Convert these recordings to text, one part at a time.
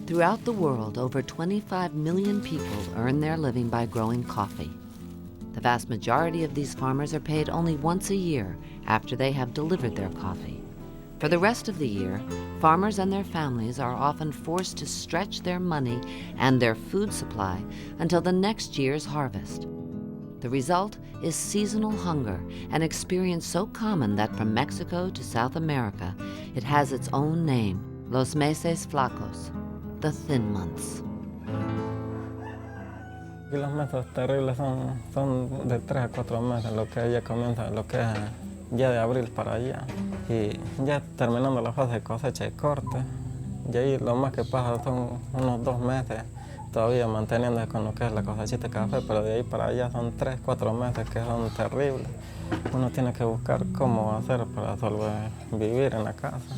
Throughout the world, over 25 million people earn their living by growing coffee. The vast majority of these farmers are paid only once a year after they have delivered their coffee. For the rest of the year, farmers and their families are often forced to stretch their money and their food supply until the next year's harvest. The result is seasonal hunger, an experience so common that from Mexico to South America, it has its own name, los meses flacos, the thin months. Y los meses terribles son de 3 a 4 meses, lo que ya comienza, lo que es ya de abril para allá. Y ya terminando la fase de cosecha y corte, y ahí lo más que pasa son unos 2 meses todavía manteniendo con lo que es la cosechita de café, pero de ahí para allá son 3, 4 meses que son terribles. Uno tiene que buscar cómo hacer para vivir en la casa.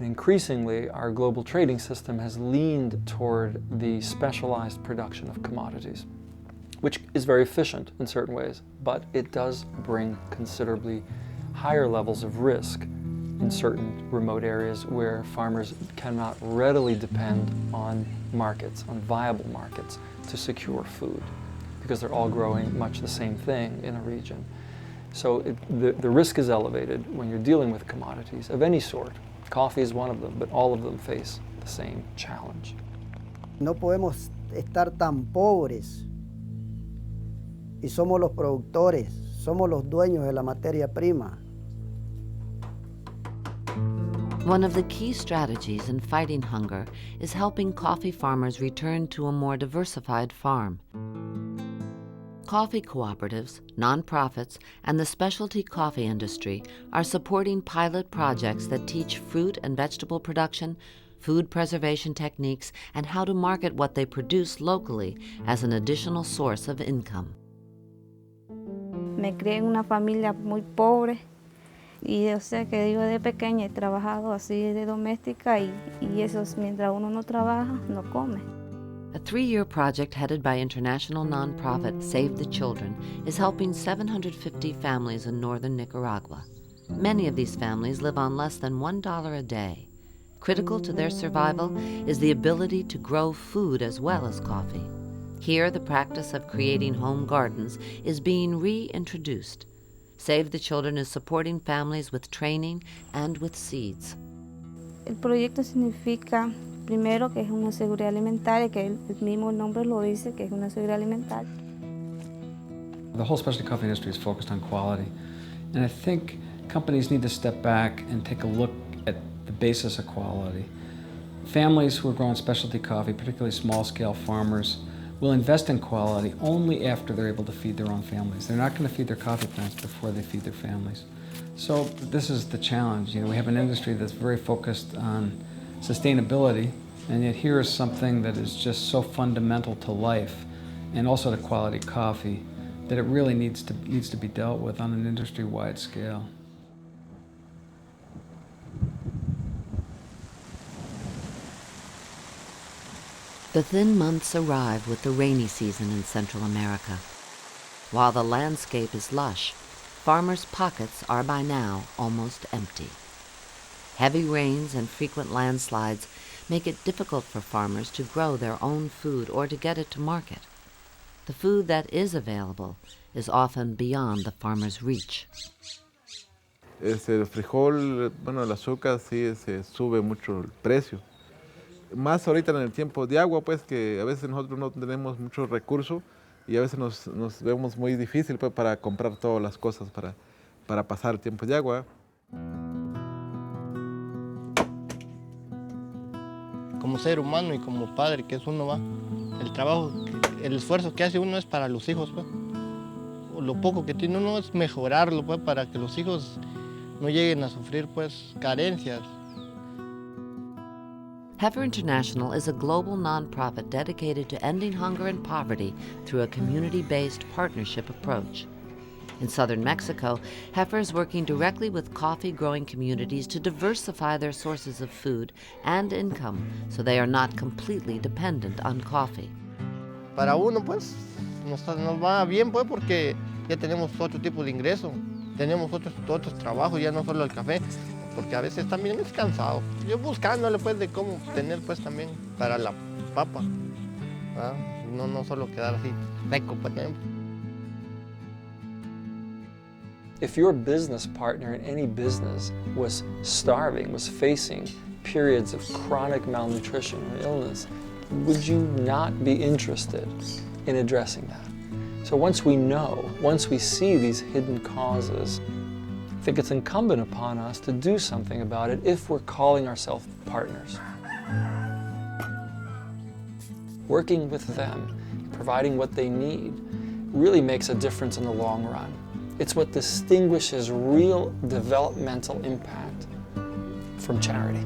Increasingly, our global trading system has leaned toward the specialized production of commodities, which is very efficient in certain ways, but it does bring considerably higher levels of risk in certain remote areas where farmers cannot readily depend on markets, on viable markets, to secure food, because they're all growing much the same thing in a region. So the risk is elevated when you're dealing with commodities of any sort. Coffee is one of them, but all of them face the same challenge. No podemos estar tan pobres y somos los productores, somos los dueños de la materia prima. One of the key strategies in fighting hunger is helping coffee farmers return to a more diversified farm. Coffee cooperatives, nonprofits, and the specialty coffee industry are supporting pilot projects that teach fruit and vegetable production, food preservation techniques, and how to market what they produce locally as an additional source of income. Me crié en una familia muy pobre y yo sé que yo de pequeña he trabajado así de doméstica y eso es, mientras uno no trabaja, no come. A 3-year project headed by international nonprofit Save the Children is helping 750 families in northern Nicaragua. Many of these families live on less than $1 a day. Critical to their survival is the ability to grow food as well as coffee. Here, the practice of creating home gardens is being reintroduced. Save the Children is supporting families with training and with seeds. El proyecto significa, primero, que es una seguridad alimentaria, que el mismo nombre lo dice, que es una seguridad alimentaria. The whole specialty coffee industry is focused on quality, and I think companies need to step back and take a look at the basis of quality. Families who are growing specialty coffee, particularly small-scale farmers, will invest in quality only after they're able to feed their own families. They're not going to feed their coffee plants before they feed their families. So this is the challenge. We have an industry that's very focused on sustainability, and yet here is something that is just so fundamental to life and also to quality coffee that it really needs to be dealt with on an industry-wide scale. The thin months arrive with the rainy season in Central America. While the landscape is lush, farmers' pockets are by now almost empty. Heavy rains and frequent landslides make it difficult for farmers to grow their own food or to get it to market. The food that is available is often beyond the farmer's reach. El frijol, bueno, el azúcar sí se sube mucho el precio. Más ahorita en el tiempo de agua, pues que a veces nosotros no tenemos muchos recursos y a veces nos vemos muy difícil pues, para comprar todas las cosas para pasar el tiempo de agua. Como ser humano y como padre que es uno, va, el trabajo, el esfuerzo que hace uno es para los hijos, pues. Lo poco que tiene uno es mejorarlo, pues, para que los hijos no lleguen a sufrir, pues, carencias. Heifer International is a global nonprofit dedicated to ending hunger and poverty through a community-based partnership approach. In southern Mexico, Heifer is working directly with coffee-growing communities to diversify their sources of food and income so they are not completely dependent on coffee. Para uno, pues, nos va bien, pues, porque ya tenemos otro tipo de ingreso, tenemos otros trabajos, ya no solo el café. porque a veces también es cansado. Yo buscándole pues de cómo tener pues también para la papa, ¿verdad? No solo quedar así seco pues. If your business partner in any business was starving, was facing periods of chronic malnutrition or illness, would you not be interested in addressing that? So once we know, once we see these hidden causes, I think it's incumbent upon us to do something about it if we're calling ourselves partners. Working with them, providing what they need, really makes a difference in the long run. It's what distinguishes real developmental impact from charity.